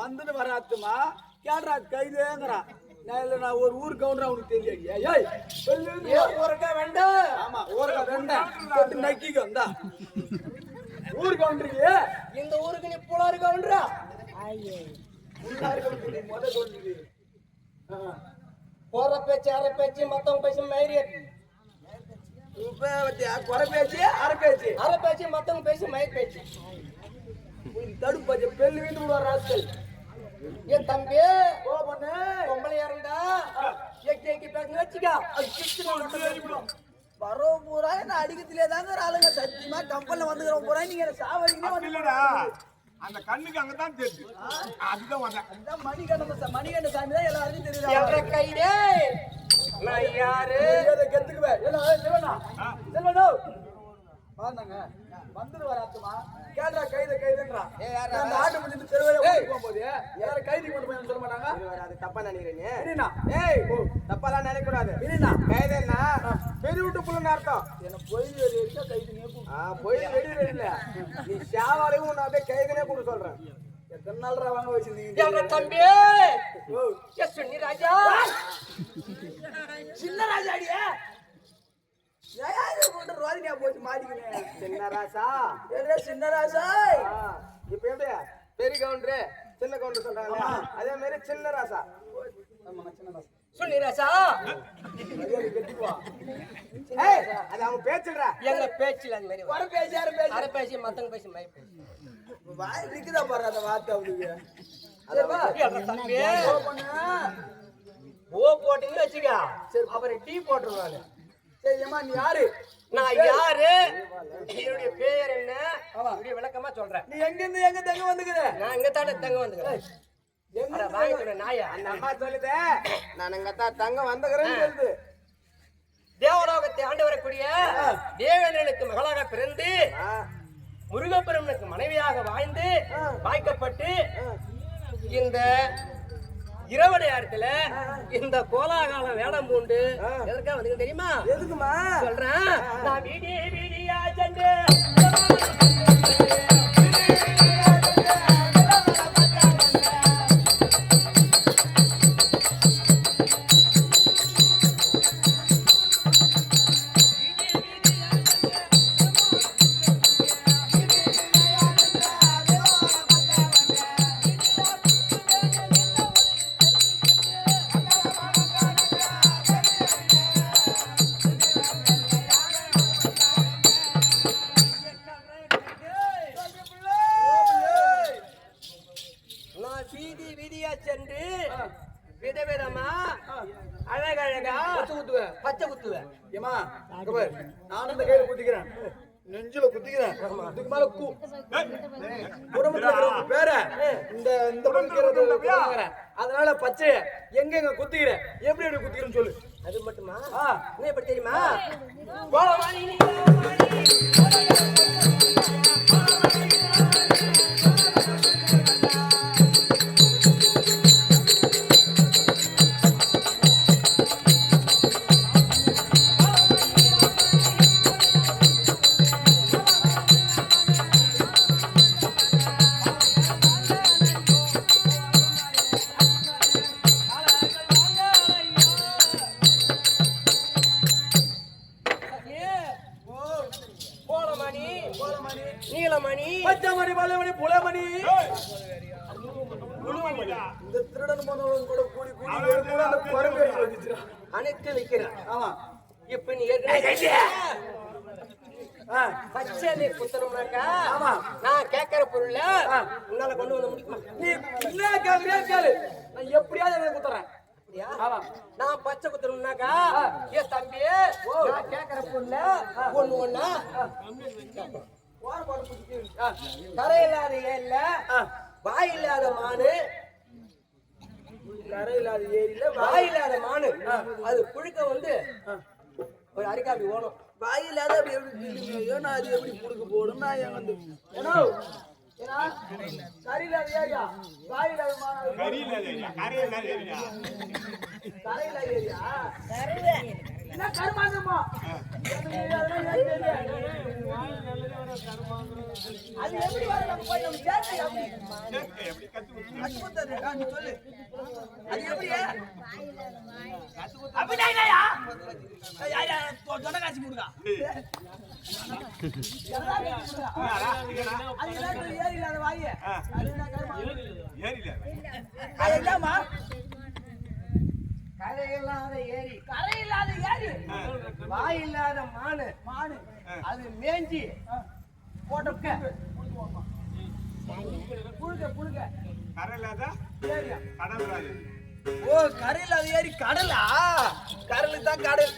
வந்து வராத்துமா கேட்ரா கைதுங்கிறா நான் ஒரு ஊர் கவுண்டர் அவனுக்கு தெரியாது ஊருக்கா வேண்டாம் ஆமா ஊருக்கா வேண்டாம் நக்கிக்கு வந்தா ஊர் கவுண்டருக்கு இந்த ஊருக்கு நீ புலாரு கவுண்டரா போற பேச்சு அரை பேச்சு மத்தவங்க பேச்சு மயிரி குறை பேச்சு அரை பேச்சு மத்தவங்க பேச்சு மயிர் பேச்சு தடுப்பாச்சு பெல்லு வீட்டு விடுவார் ராஸ்கல் என் தம்பி பொம்பளையா இருந்தா எக்கி பேசுங்க வச்சுக்கா வர பூரா என்ன அடிக்கத்திலே தாங்க ஆளுங்க சத்தியமா கம்பல்ல வந்துக்கிறோம் பூரா நீங்க சாவடிக்கா அந்த கண்ணுக்கு அங்கதான் தெரியுது அதுதான் வந்தேன் மணிகண்ட சாமி தான் எல்லாருக்கும் தெரியுது கைடே நான் யாரு கெத்துக்குவேன் செல்வனோ வாங்க வந்துரு வராத்துமா கேட்டா கைதுன்றா ஆட்டு முடிஞ்சு தெருவே போகும்போது எல்லாரும் கைது கொண்டு போய் சொல்ல மாட்டாங்க அது தப்பா நினைக்கிறீங்க தப்பாலாம் நினைக்க கூடாது கைதுன்னா பெரிய விட்டு புள்ளுன்னு அர்த்தம் என்ன பொய் வெடி வச்சா கைது பொய் வெடி இல்ல நீ சேவாலையும் நான் அப்படியே கைதுனே கூட சொல்றேன் எத்தனை நாள் வாங்க வச்சிருந்தீங்க தம்பி சொன்னி ராஜா சின்ன ராஜாடியா போச்சு மாட்டிக்கிறேன் சின்ன ராசா இப்ப எப்படியா பெரிய கவுண்டரு சின்ன கவுண்டர் சொல்றாங்க அதே மாதிரி சின்ன ராசா சொல்லி ராசா அது அவங்க பேச்சுடா எங்க பேச்சுல அந்த மாதிரி ஒரு பேச்சு யாரும் பேச்சு அரை பேசி மத்தவங்க பேசி மய பேசி வாய் இருக்குதா பாரு அந்த வார்த்தை அவனுக்கு ஓ போட்டீங்கன்னு வச்சுக்கா அப்புறம் டீ போட்டுருவாங்க சரிம்மா நீ யாரு நான் யாரு என்னுடைய பேர் என்ன இப்படி விளக்கமா சொல்றேன் நீ எங்க தங்க வந்துக்குற நான் எங்க தானே தங்க வந்துக்கிறேன் எங்க வாங்கிட்டு நாயா அந்த அம்மா சொல்லுதே நான் எங்க தங்க வந்துக்கிறேன்னு சொல்லுது தேவலோகத்தை ஆண்டு வரக்கூடிய தேவேந்திரனுக்கு மகளாக பிறந்து முருகப்பெருமனுக்கு மனைவியாக வாழ்ந்து வாய்க்கப்பட்டு இந்த இரவு நேரத்துல இந்த கோலாகாலம் வேடம் பூண்டு எதற்காக வந்து தெரியுமா எதுக்குமா சொல்றேன் நான் வீடியா சென்று பச்சை குத்துவேன் ஏமா நானும் இந்த கையில குத்திக்கிறேன் நெஞ்சில குத்திக்கிறேன் இதுக்கு மேல குடும்பத்துல பேர இந்த அதனால பச்சை எங்க குத்திக்கிறேன் எப்படி எப்படி குத்திக்கிறேன்னு சொல்லு அது மட்டுமா நீ எப்படி தெரியுமா அனைத்து வைக்கிறேன். ஆமா. இப்ப நீ ஏற்கனவே பச்சை குத்தணும்னாக்கா நான் கேட்கிற பொருள்ல உன்னால கொண்டு வந்து முடிக்குமா? நீ என்ன கேக்குறியா கேளு, நான் எப்படியாவது எனக்கு குத்துறேன். நான் பச்சை குத்தணும்னாக்கா ஏ தம்பி நான் கேட்கிற பொருள்ல ஒண்ணு ஒண்ணா கரை இல்லாத ஏரியில வாய் இல்லாத மானு, கரை இல்லாத ஏரியில வாய் இல்லாத மானு அது புழுக்க வந்து ஒரு அரிக்காப்பி ஓணும். வாய் இல்லாத அப்படி எப்படி ஏன்னா அது எப்படி புடுக்க போடும்? நான் என் வந்து ஏன்னா கரை இல்லாத ஏரியா, வாய் இல்லாத மானு, கரை இல்லாத ஏரியா என்ன கருமாந்தமா அது எப்படி வர நம்ம போய் நம்ம சேர்த்து எப்படி கத்துறது? நீ சொல்லு அது எப்படி அப்படியா யாரா தொட காட்சி கொடுங்க. அது என்ன ஏரி இல்லாத வாய், அது என்ன கருமாந்தம் அது என்னமா? கரை இல்லாத ஏரி, கரை இல்லாத ஏரி, வாய் இல்லாத மானு, மானு அது மேஞ்சி போட்ட புழுக புழுக கரை இல்லாத ஏரியா. கடல் ராஜு. ஓ கரை இல்லாத ஏரி கடலா? கடலுக்கு தான் கடல்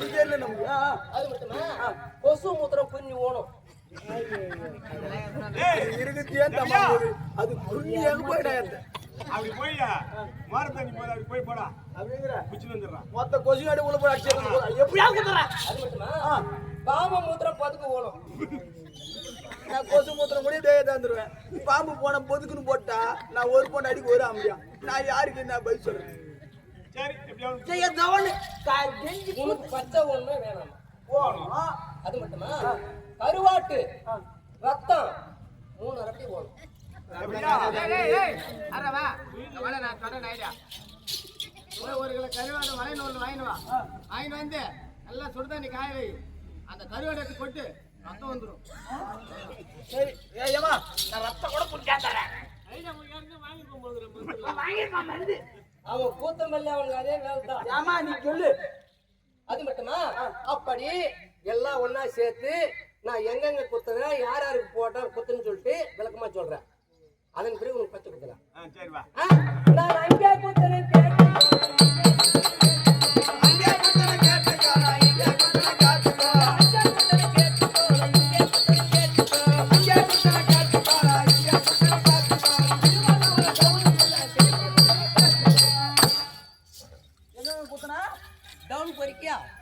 தெரியல நமக்கு. அது மட்டுமா கொசு மூத்திரம் குஞ்சு ஓணும். அது குஞ்சாக போயிடா அப்படி போய்யா மார தண்ணி போய் அப்படி போய் போடா அப்படிங்கிற குச்சி வந்துடுறான். மொத்த கொசு காடி உள்ள போய் அடிச்சு எப்படியா குத்துறேன்? அது மட்டுமா பாம்பு மூத்திரம் பதுக்கு ஓணும். நான் கொசு மூத்திரம் கூட இதே தந்துருவேன். பாம்பு போன பொதுக்குன்னு போட்டா நான் ஒரு பொண்ணு அடிக்க ஒரு ஆம்பியா. நான் யாருக்கு என்ன பதில் சொல்றேன்? சரி எப்படியாவது உனக்கு பச்சை ஒண்ணு வேணாம். போனோம். அது மட்டுமா கருவாட்டு ரத்தம் 3 அரட்டி ஓணும். ஒரு கிலோ கருவாடு வளையனூர்ல வாங்கினு வந்து நல்லா சுடுதண்ணி காய வை. அந்த கருவாடு எடுத்து கொட்டு ரத்தம் வந்துடும். சரி ஏமா நான் ரத்தம் கூட குடிச்சா தரேன். அவன் கூத்தமல்லி அவனுக்கு அதே வேலை தான். ஏமா நீ சொல்லு. அது மட்டுமா அப்படி எல்லாம் ஒன்னா சேர்த்து நான் எங்கெங்க குத்துறேன் யார் யாருக்கு போட்டேன் குத்துன்னு சொல்லிட்டு விளக்கமா சொல்றேன். அதன் பிறகு உனக்கு பச்சை குத்துறேன். சரி வா. நான் அங்கே குத்துறேன்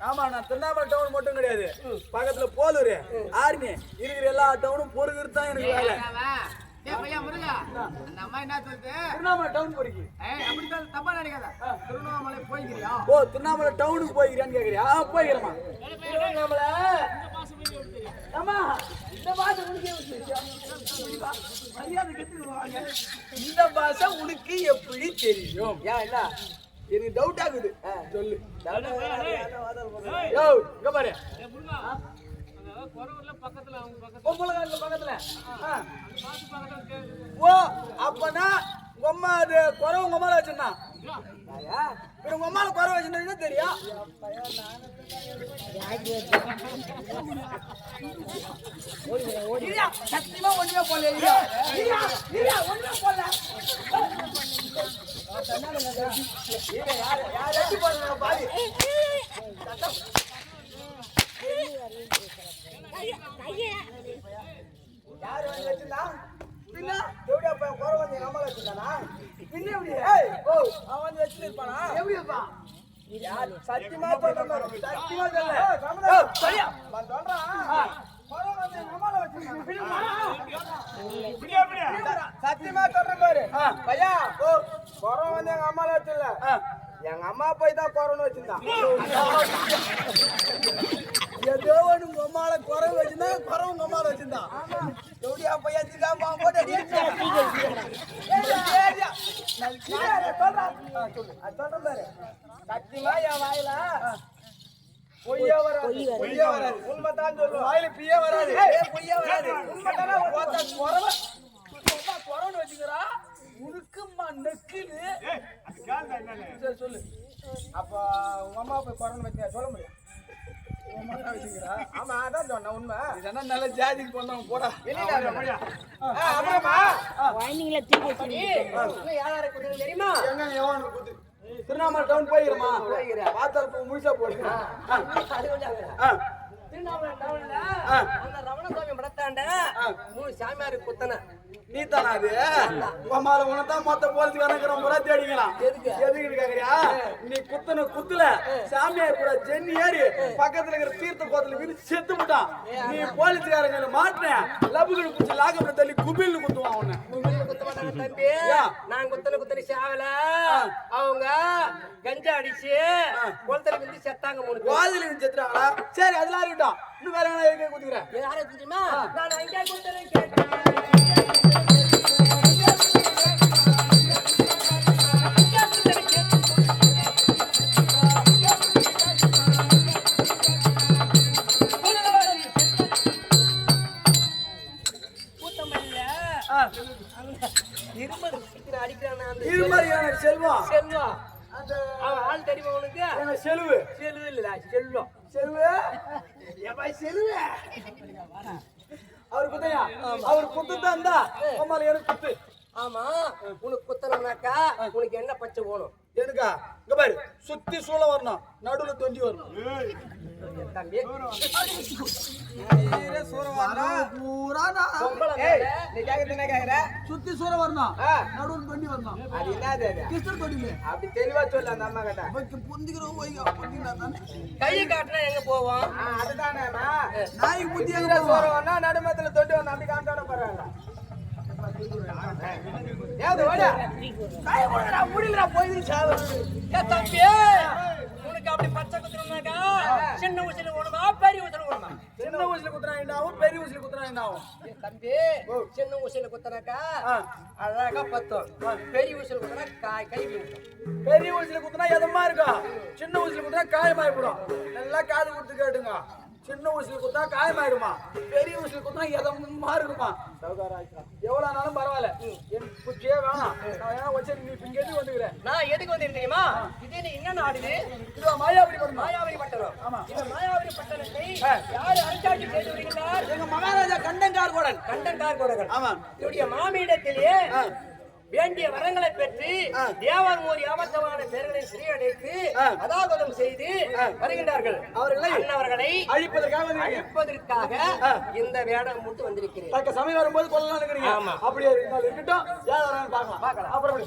ஆமா நான் திருவண்ணாமலை டவுன் மட்டும் கிடையாது, பக்கத்துல போலூர் ஆர்மி இருக்கிற எல்லா டவுனும் பொறுக்கிறது தான் எனக்கு வேலை. அந்த அம்மா என்ன சொல்லுது? திருவண்ணாமலை டவுன் போறீங்க? அப்படி தப்பா நினைக்காத. திருவண்ணாமலை போய்க்கிறியா? ஓ திருவண்ணாமலை டவுனுக்கு போய்க்கிறியான்னு கேக்குறியா? போய்க்கிறேமா. திருவண்ணாமலை ஆமா இந்த பாஷை உனக்கு எப்படி தெரியும்? ஏன் என்ன எனக்கு டவுட் ஆகுது. சொல்லு. இங்க பாரு பக்கத்துல ஓ அப்பனா உங்க அது குறை உங்க அம்மால வச்சிருந்தான். உங்க அம்மால குறை வச்சிருந்தா தெரியும். சத்தியமா ஒண்ணுமே போல ஒண்ணுமே போல பாதி யாரு வந்து வச்சிருந்தா? பின்ன எப்படியா குறை வந்து எங்க அம்மால வச்சிருந்தானா? பின்ன எப்படி அவன் வந்து வச்சிருப்பானா? எப்படிப்பா சத்தியமா சொல்றேன். சத்தியமா சொல்றேன். சரியா நான் சொல்றேன். குறை வந்து எங்க அம்மால வச்சிருந்தானா? சத்தியமா சொல்றேன் பாரு பையா. குறை வந்து எங்க அம்மால வச்சிருல, எங்க அம்மா போய் தான் குறைன்னு வச்சிருந்தான். ஏதோ உங்க அம்மால குறை வச்சிருந்தா குறை உங்க அம்மால வச்சிருந்தான். எப்படியா பையா திகாம போட்டு சொல்றேன் பாரு. சத்தியமா என் வாயில பொய்யா வராது, பொய்யா வராது. உண்மைதான் சொல்லுவோம். வாயில பிய்யா வராது, பொய்யா வராது. உண்மைதானே குறைன்னு வச்சுக்கிறா. உனக்கு மண்ணுக்குது சரி சொல்லு. அப்போ உங்க அம்மா போய் பிறந்து வச்சா சொல்ல முடியும். ஆமா அதான் சொன்னேன் உண்மை. இதெல்லாம் நல்ல ஜாதிக்கு போனவங்க போடா வெளியில அப்புறமா தெரியுமா எங்க எவன் குத்து திருவண்ணாமலை டவுன் போயிருமா பார்த்தால் முழுசா போடுங்க. திருவண்ணாமலை டவுன்ல அந்த ரமணசாமி படத்தாண்ட 3 சாமியாரு குத்தன. நீ தானா அது உமால உனதான் மொத்த போலீஸ்காரங்க முறை தேடிக்கலாம். எதுக்கு கேக்குறியா? நீ குத்தன குத்துல சாமியார் கூட ஜென்னி ஏறி பக்கத்துல இருக்கிற தீர்த்த கோத்துல விரிச்சு செத்து போட்டான். நீ போலீஸ்காரங்க மாட்டின லபுகள் குச்சி லாகப்பட தள்ளி குபில்னு குத்துவான் அவனை. குத்த மாட்டாங்க தம்பி. நான் குத்தன சாவல. அவங்க கஞ்சா அடிச்சு குளத்துல விழுந்து செத்தாங்க. 3 வாதில விழுந்து செத்துறாங்களா? சரி அதெல்லாம் இருக்கட்டும். இன்னும் வேற என்ன குத்துக்கிறேன்? யாரை தெரியுமா? நான் அங்கே குத்தறேன் கேட்டேன். இருமறியான செல்வம் செல்வம் அவன் ஆள் தெரியுமா உனக்கு? செல்வு செல்வு இல்ல செல்வம். செல்வு செல்வு அவர் குத்தையா? அவர் குத்துதான் இருந்தா அம்மால எனக்கு குத்து. ஆமா உனக்கு குத்தணும்னாக்கா உனக்கு என்ன பச்சை போகணும்? எனக்கா? இங்க பாரு சுத்தி சூழ வரணும், நடுவுல தொண்டி வரணும். தம்பி சுத்தி சூற வரணும், நடுவுல தொண்டி வரணும். அது என்னது? கிருஷ்ணர் தொண்டி. அப்படி தெளிவா சொல்லு அந்த அம்மா கிட்ட. கையை காட்டினா எங்க போவோம்? அதுதானே நாய்க்கு புத்தி எங்க சூற வரணும், நடுமத்துல தொண்டி வரணும். அப்படி காமிச்சோட போறாங்க. உனக்கு அப்படி பச்சை குத்துறோம்னாக்கா சின்ன ஊசில ஓடுமா பெரிய ஊசில ஓடுமா? சின்ன ஊசில குத்துறா என்ன ஆகும், பெரிய ஊசில குத்துறா என்ன ஆகும்? தம்பி சின்ன ஊசில குத்துனாக்கா அழகா பத்தும். பெரிய ஊசில குத்துனா கை விழுக்கும். பெரிய ஊசில குத்துனா எதமா இருக்கும், சின்ன ஊசில குத்துனா காயமாயிடும். நல்லா காது கொடுத்து கேட்டுங்க. சின்ன ஊசில குத்தா காயமாயிடுமா, பெரிய ஊசில குத்தா எதமா இருக்குமா? எவ்வளவு ஆனாலும் பரவாயில்ல, என் குச்சியே வேணாம். நான் வச்சு நீ இங்க எதுக்கு வந்துக்கிறேன்? நான் எதுக்கு வந்து தெரியுமா? இது என்ன நாடு? இது மாயாவரி பட்டம். மாயாவரி பட்டணம். ஆமா. இந்த மாயாவரி பட்டணத்தை யாரு அரசாட்சி செய்து வருகிறார்? எங்க மகாராஜா கண்டன்கார்கோடன். கண்டன்கார்கோடன். ஆமா. இவருடைய மாமியிடத்திலே வேண்டிய வரங்களை பெற்று தேவர் ஒரு யாவத்தமான பேர்களை சிறையடைத்து அதாகதம் செய்து வருகின்றார்கள். அவர்களை அழிப்பதற்காக இந்த வேடம் மட்டும் வந்திருக்கிறேன். தக்க சமயம் வரும்போது கொள்ளலாம் இருக்கிறீங்க. அப்படியே இருக்கட்டும், யாரும் பார்க்கலாம். அப்புறம்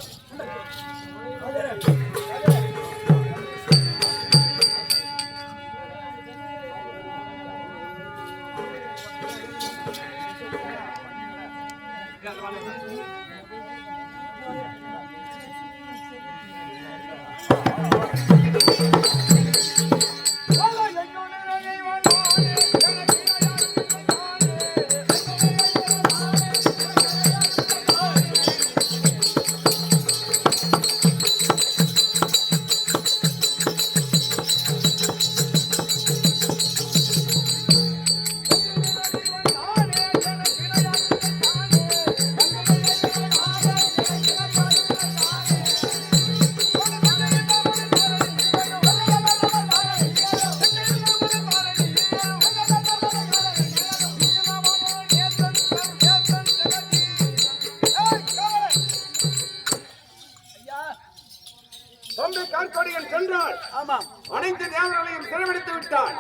சென்றால் அனைத்து தேவர்களையும் சிறைபிடித்து விட்டான்.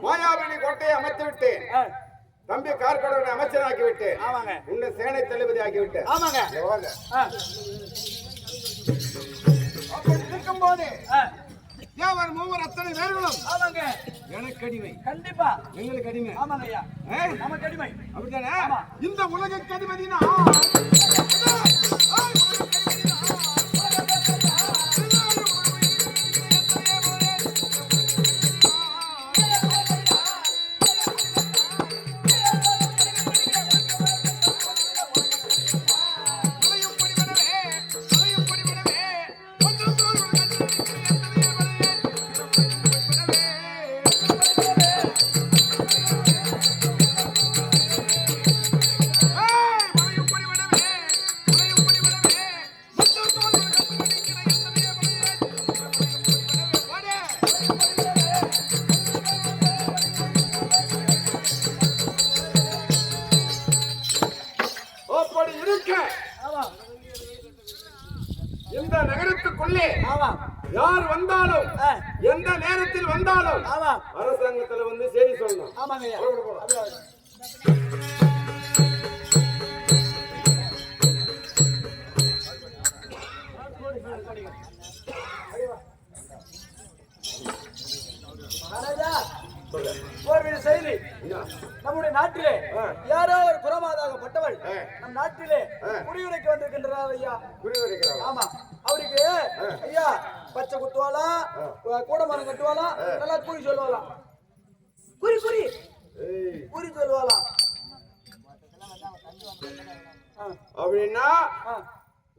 மாயாவினி கோட்டையை அமைத்து விட்டேன். தம்பி கார்கடனை அமைச்சராக்கி விட்டேன். உன்னை சேனை தளபதி ஆக்கி விட்டேன். அப்படி இருக்கும் போது தேவர் மூவர் அத்தனை பேர்களும் எனக்கு அடிமை. கண்டிப்பா எங்களுக்கு அடிமை. ஆமாங்க ஐயா, நமக்கு அடிமை. அப்படித்தானே? இந்த உலகக்கு அதிபதினா ஆமா. யார் வந்தாலும் ஆ. எந்த நேரத்தில் வந்தாலும் ஆமா. அரசாங்கத்துல வந்து செய்தி சொல்லணும். ஆமாங்க ஐயா. மகாராஜா, ஒரு செய்தி. நம்முடைய நாட்டிலே யாரோ ஒரு குரமாதாகப்பட்டவள் நம் நாட்டிலே குடியுரைக்கு வந்திருக்கின்றார் ஐயா. புரியுது. ஆமா, அவருக்கு ஐயா பச்சை குத்துவாளா, கூடமரம் கட்டுவாளா, நல்லா குறி சொல்லுவாளா, குறி குறி குறி சொல்லுவாளா. அப்படின்னா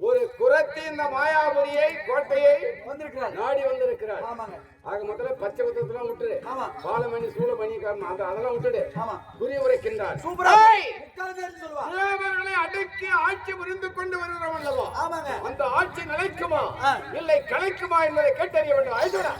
ஒரு குரத்தி இந்த மாயாபுரியை கோட்டையை வந்திருக்கிறார், நாடி வந்திருக்கிறார். ஆமாங்க. ஆக முதல்ல பச்சை குத்தத்தெல்லாம் விட்டுரு. ஆமா. பாலமணி சூளமணி காரணம் அதெல்லாம் விட்டுடு. ஆமா. குறி உரைக்கின்றார். சூப்பரா முக்கால் சொல்லுவா. தேவர்களை அடக்கி ஆட்சி புரிந்து கொண்டு வருகிறோம் அல்லவா? ஆமாங்க. அந்த ஆட்சி நிலைக்குமா இல்லை கலைக்குமா என்பதை கேட்டறிய வேண்டும். ஆயிடுடா.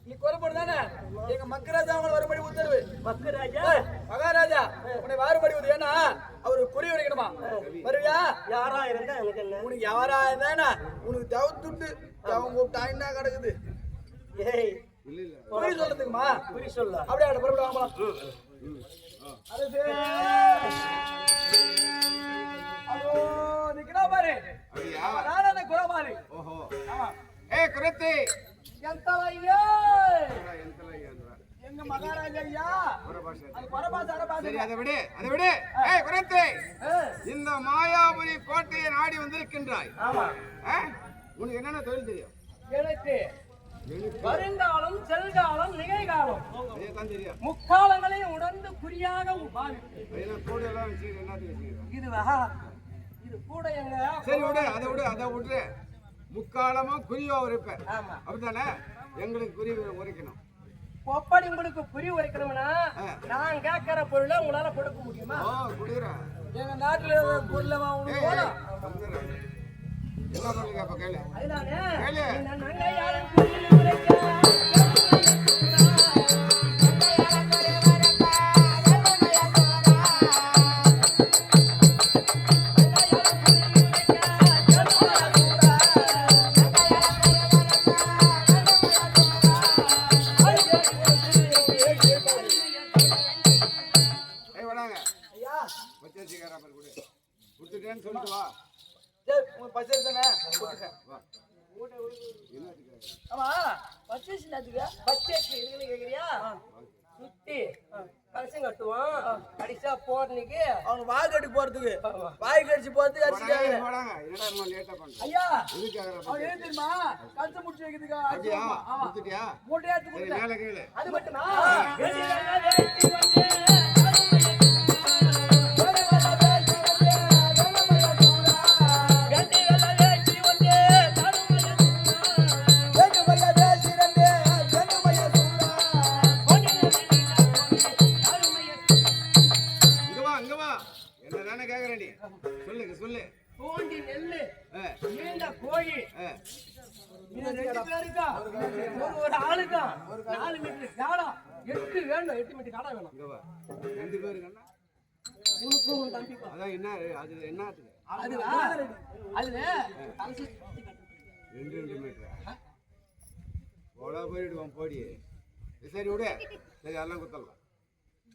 நீ கொலைப்படு தானே? எங்க மக்கராஜா அவங்க வரும்படி உத்தரவு. மகாராஜா உன்னை வாரும்படி உத்தரவு. ஏன்னா அவரு குறி உரைக்கணுமா? வருவியா? யாரா இருந்தா எனக்கு என்ன? உனக்கு யாரா இருந்தா உனக்கு தவிர்த்துட்டு அவங்க கூப்பிட்டாங்கன்னா கிடக்குது. ஏய் குறி சொல்றதுக்குமா? குறி சொல்ல. அப்படியே அவட புறப்பட்டு வாங்கலாம். அரசே, அதோ நிக்கிறா பாரு. அப்படியா? நான் அந்த குரமாரி. ஓஹோ. ஆமா. ஏய் குரத்தி. எந்தலையே எந்தலையன்றா. எங்க மகாராஜா ஐயா. பரபாஷா. அது பரபாசார பாத்து. சரி அதை விடு. அதை விடு. ஏய் குரத்தி. இந்த மாயாபுரி கோட்டையை நாடி வந்திருக்கின்றாய். ஆமா. உனக்கு என்னென்ன தொழில் தெரியும்? எனக்கு வருங்காலம், செல்காலம், நிகழ்காலம் அதேதான் தெரியும். முக்காலங்களையும் உணர்ந்து குறியாக பாவிப்பேன். அதெல்லாம் கூட எல்லாம் வச்சுக்கிட்டு என்னத்துக்கு வச்சுக்கிறேன்? இதுவா? இது கூட எங்க சரி விடு. அதை விட்டு முக்காலமா குறிவா உரைப்பேன். ஆமா. அப்படித்தானே? எங்களுக்கு குறி உரைக்கணும். அப்படி உங்களுக்கு புரிய உரைக்கணும்னா நான் கேட்கிற பொருளை உங்களால கொடுக்க முடியுமா? குடுக்குறேன். எங்க நாட்டுல பொருளமா உனக்கு போலாம். என்ன பொருள் கேப்ப கேளு. அதுதானே கேளு. இந்த நங்கையாளன் குறியில் உரைக்க கொடுத்துட்டேன்னு சொல்லிட்டு வா. சரி உங்க பச்சை தானே கொடுத்துட்டேன். ஆமா பச்சை சின்னதுக்கு பச்சை இதுன்னு கேக்குறியா? சுத்தி கலசம் கட்டுவான். அடிச்சா போறதுக்கு அவங்க வாய் கட்டி போறதுக்கு வாய் கடிச்சு போறதுக்கு அடிச்சுட்டாங்க. என்னடா லேட்டா பண்ற? ஐயா எதுக்காக அவன் ஏன் தெரியுமா கலசம் முடிச்சு வைக்கிறதுக்கு அப்படியா? ஆமா கொடுத்துட்டியா? மூட்டையா எடுத்து சரி கொடுத்தேன். மேல கேளு. அது மட்டுமா? போய் இது 2 பேருக்கா ஒரு ஆளுக்கா 4 மீட்டர் காலம் 8 வேணும் 8 மீட்டர் காலம் வேணும். 2 பேருக்குன்னா உனக்கு தம்பிப்பா அதான் என்ன அது என்னத்துக்கு அதுல 2 மீட்டர் போடா போயிடுவோம் போடி சரி விடு சரி அதெல்லாம் குத்தலாம்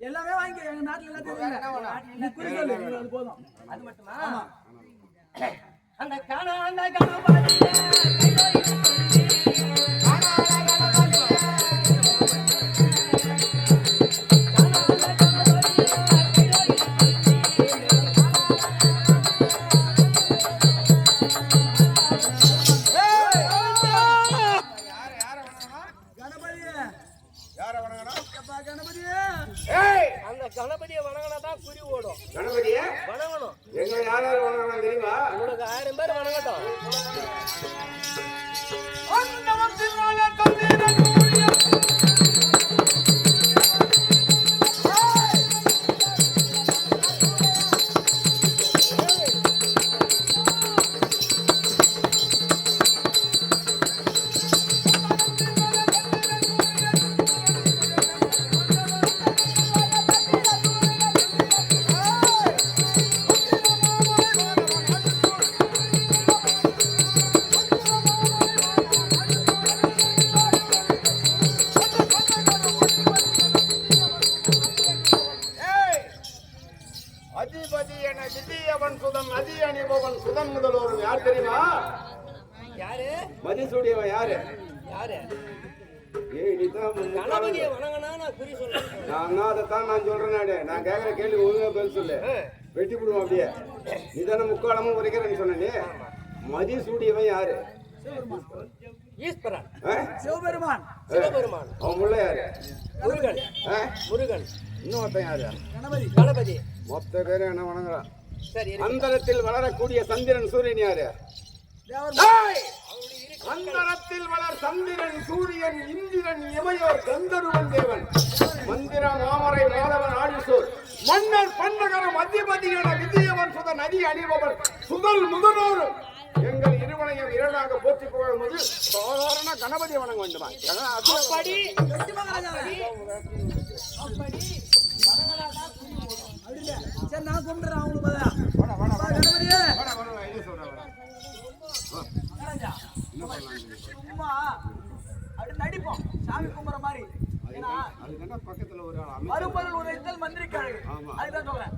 எல்லாமே வாங்கி எங்க நாட்டுல எல்லாத்தையும் போதும். அது மட்டுமா அந்த காணா அந்த காணா கணபதியை வணங்கினாதான் குறி ஓடும். கணபதியே வணங்கணும். எங்க யார் யார் வணங்கணும் தெரியுமா? உங்களுக்கு 1000 பேர் வணங்கட்டும். அதிபதி என விதியவன் சுதன் அதி அணிபவன் சுதன் முதல்வர் யார் தெரியுமா? யாரு? மதிசூடியவன் யாரு? யாரு? கணபதியை வணங்கினா நான் குறி சொல்றேன். நான் அதைத்தான் நான் சொல்றேன். நான் கேட்கிற கேள்வி ஒழுங்கா பதில் சொல்லு. வெட்டி போடுவோம் அப்படியே. நீ தானே முக்காலமும் உரைக்கிறேன்னு சொன்னே. மதிசூடியவன் யாரு? ஈஸ்வரன். சிவபெருமான். சிவபெருமான். அவன் முள்ள யாரு? முருகன். முருகன். இன்னொருத்தன் யாரு? கணபதி. கணபதி. மொத்த பேரும் என்ன வணங்குறான்? சரி. அந்தரத்தில் வளரக்கூடிய சந்திரன் சூரியன் யாரு? தேவர். அந்தரத்தில் வளர் சந்திரன் சூரியன் இந்திரன் இமையோர் கந்தருவன் தேவன் மந்திர மாமரை மாதவன் ஆடிசோர் மன்னர் பன்னகரம் அதிபதியான விதியவன் சுத நதி அணிபவன் சுதல் முதல்வரும் எங்கள் இருவனையும் இரண்டாக போற்றி புகழும்போது சாதாரண கணபதி வணங்க வேண்டுமா? அப்படி சரி நான் கும்பிடுறேன் அவங்களுக்கு கணபதியே சும்மா அப்படி நடிப்போம் சாமி கும்பிடுற மாதிரி. பக்கத்துல ஒரு மறுபொருள் உரைத்தல் மந்திரிக்காரு. அதுதான் சொல்றேன்.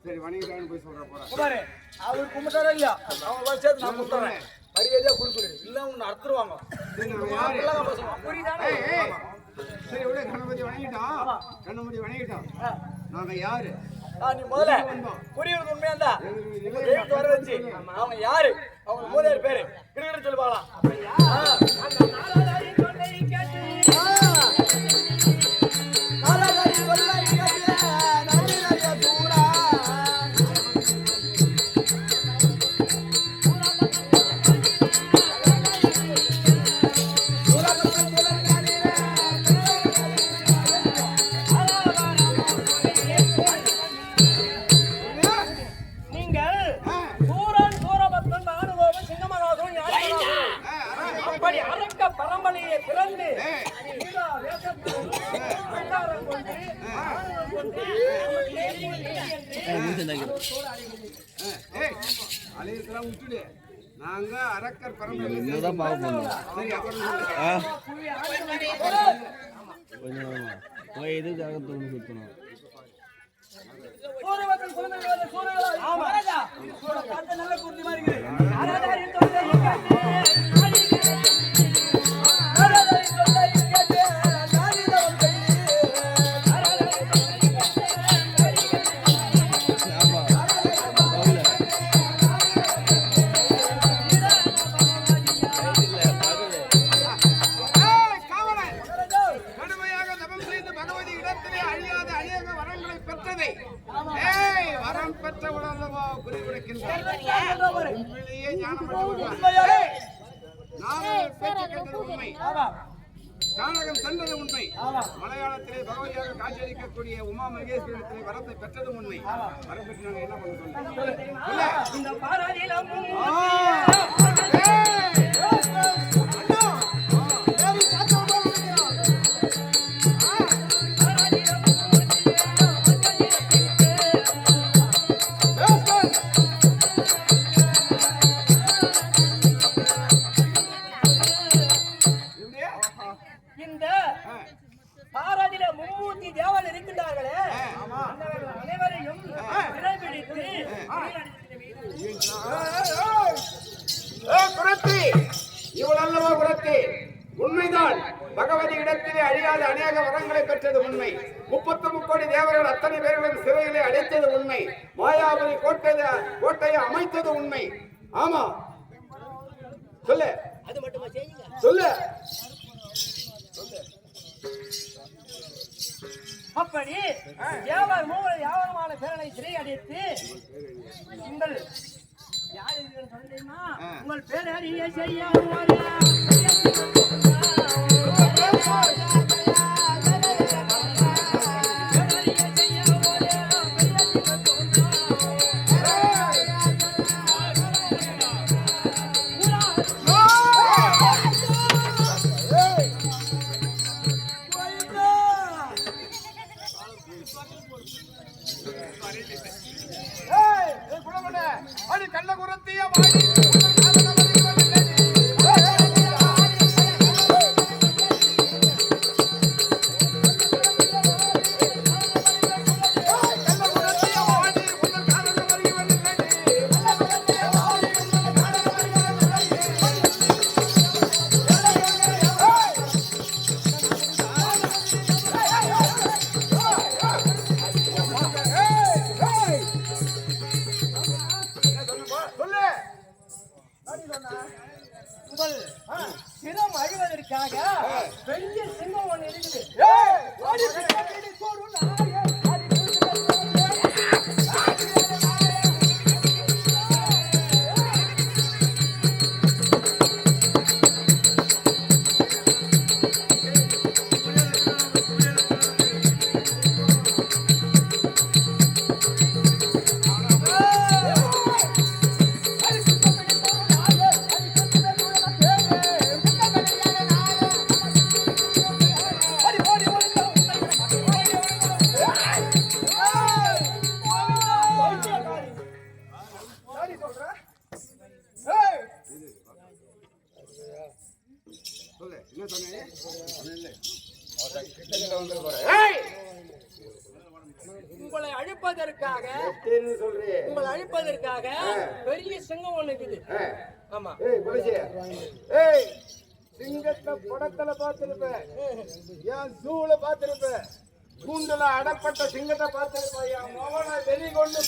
சரி வணிகரான்னு போய் சொல்ற போறேன். பாரு அவர் கும்பிட்டாரா இல்லையா அவங்க சேர்த்து நான் கும்பிட்டுறேன். மரியாதையா கொடுக்குறேன் இல்ல உன்னை அறுத்துருவாங்க. புரியுதானே? சரி விட கணபதி வணங்கிட்டோம். கணபதி வணங்கிட்டோம். நாங்க யாரு? நீ முதல்ல புரியுறது உண்மையா இருந்தா வர வச்சு அவங்க யாரு அவங்க மூலையார் பேரு கிரிக்கெட் சொல்லி பார்க்கலாம். பரம்பரையை பிறந்து நாங்க அரக்கர் பரம்பரை நல்ல குட்டி மாதிரி வரம் பெற்ற உணர்வா குறிப்பிடுகின்றார். கானகம் சென்றது உண்மை. மலையாளத்திலே பகவதியாக காட்சியளிக்கக்கூடிய உமா மகேஸ்வரத்திலே வரத்தை பெற்றதும் உண்மை. வரம் பெற்று நாங்க என்ன பண்ண சொல்றோம்? இந்த பாராதிலம் இந்த பாராதில மும்மூர்த்தி தேவன் இருக்கின்றார்களே அனைவரையும் சிறைபிடித்து குரத்தி இவள் அல்லவா குரத்தி? உண்மைதான். பகவதி இடத்திலே அழியாத அநேக வரங்களை பெற்றது உண்மை. 33 கோடி தேவர்கள் அத்தனை பேர்களும் சிறையிலே அடைத்தது உண்மை. மாயாவதி கோட்டையை அமைத்தது உண்மை. ஆமா சொல்லு. அது மட்டுமா செய்யுங்க. சொல்லு. அப்படி யாவரமான பேரனை சிறை அடைத்து உங்கள் யார் இருக்கிறது சொல்ல தெரியுமா? உங்கள் பேரறிய செய்ய கள்ள குரத்திய உங்கள் சிரம் அழிவதற்காக பெரிய சிங்கம் ஒன்று இருக்குது. உங்களை அழிப்பதற்காக பெரிய சிங்கம் ஒண்ணு இருக்குது. ஆமா. சிங்கத்தை படத்துல பார்த்திருப்பேன், என் ஜூல பார்த்திருப்பேன், கூண்டுல அடப்பட்ட சிங்கத்தை பார்த்திருப்பேன். என் மகனை வெளி கொண்டு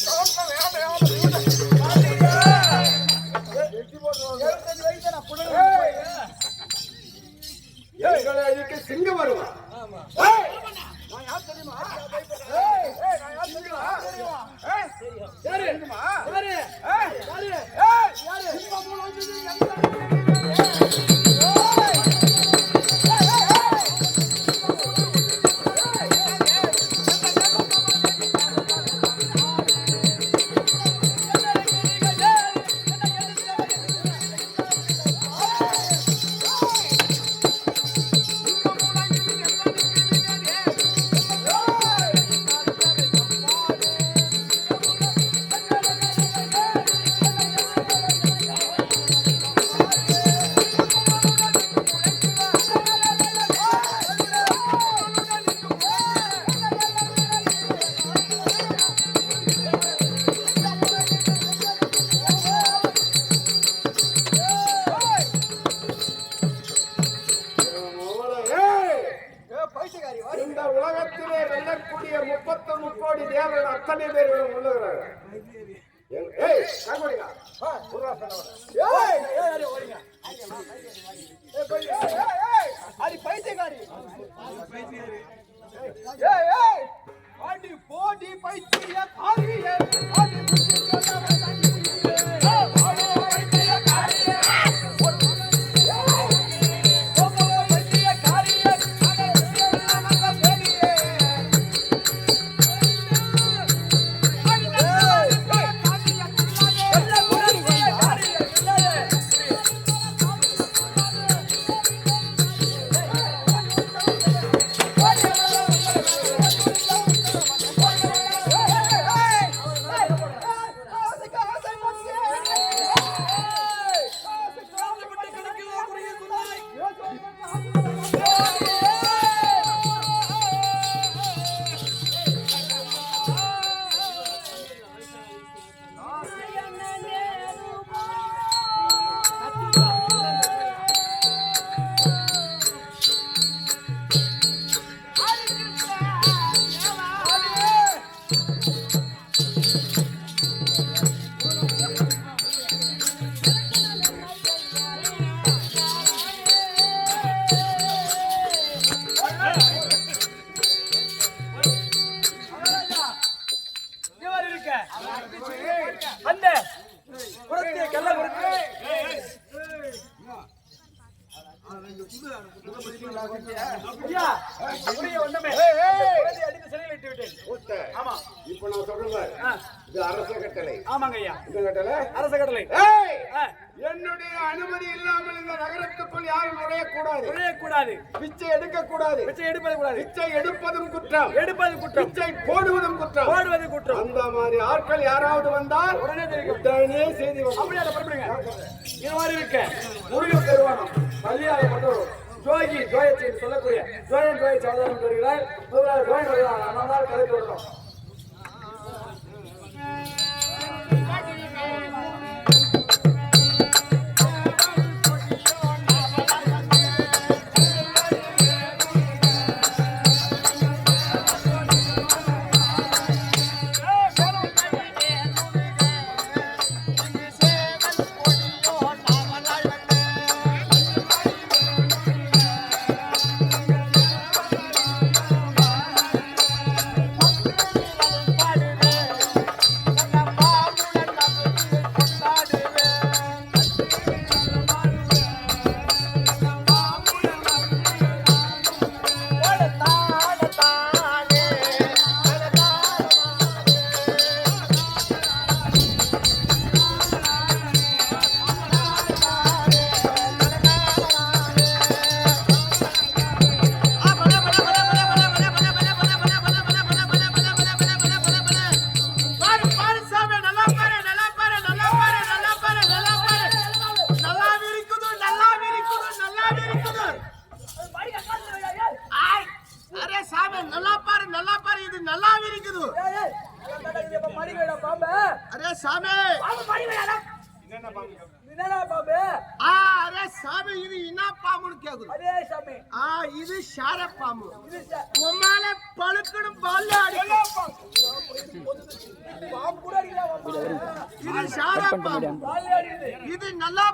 இதுக்கு சிங்கம் வருவா. நான் யார் தெரியுமா? இந்த உலகத்திலே வெல்லக்கூடிய 33 கோடி தேவர்கள் அத்தனை பேர்களும் உள்ளவர்கள். அந்த குரத்தை கள்ள குரத்தை ஐயா புரிய ஒண்ணுமே குரத்தை அடித்து சிறையில் விட்டு விட்டேன். ஆமா இப்ப நான் சொல்றேன் இது அரச கட்டளை. ஆமாங்க ஐயா, இந்த கட்டளை அரச கட்டளை. ஏய், என்னுடைய அனுமதி இல்லாமல் இந்த நகரத்துக்குள் யாரும் நுழையக்கூடாது, நுழையக்கூடாது, பிச்சை எடுக்கக்கூடாது, பிச்சை எடுப்பது கூடாது, பிச்சை எடுப்பதும் குற்றம், எடுப்பது குற்றம், பிச்சை போடுவதும் குற்றம், போடுவது குற்றம். அந்த மாதிரி ஆட்கள் யாராவது வந்தால் உடனே தெரியும். உடனே செய்தி வரும். அப்படியே அதை புறப்படுங்க. இது மாதிரி இருக்க முருகன் பெருவானம் கல்யாண மண்டபம் ஜோகி ஜோயத்தை சொல்லக்கூடிய ஜோயன் ஜோயை சாதாரணம் வருகிறார். முதலாவது ஜோயன் வருகிறார். ஆனால் கலைத்து வருகிறோம். இது ஷார பாம்பு. உம்மால பழுக்கணும் பால்ல அடிக்கும். இது ஷார பாம்பு. இது நல்லா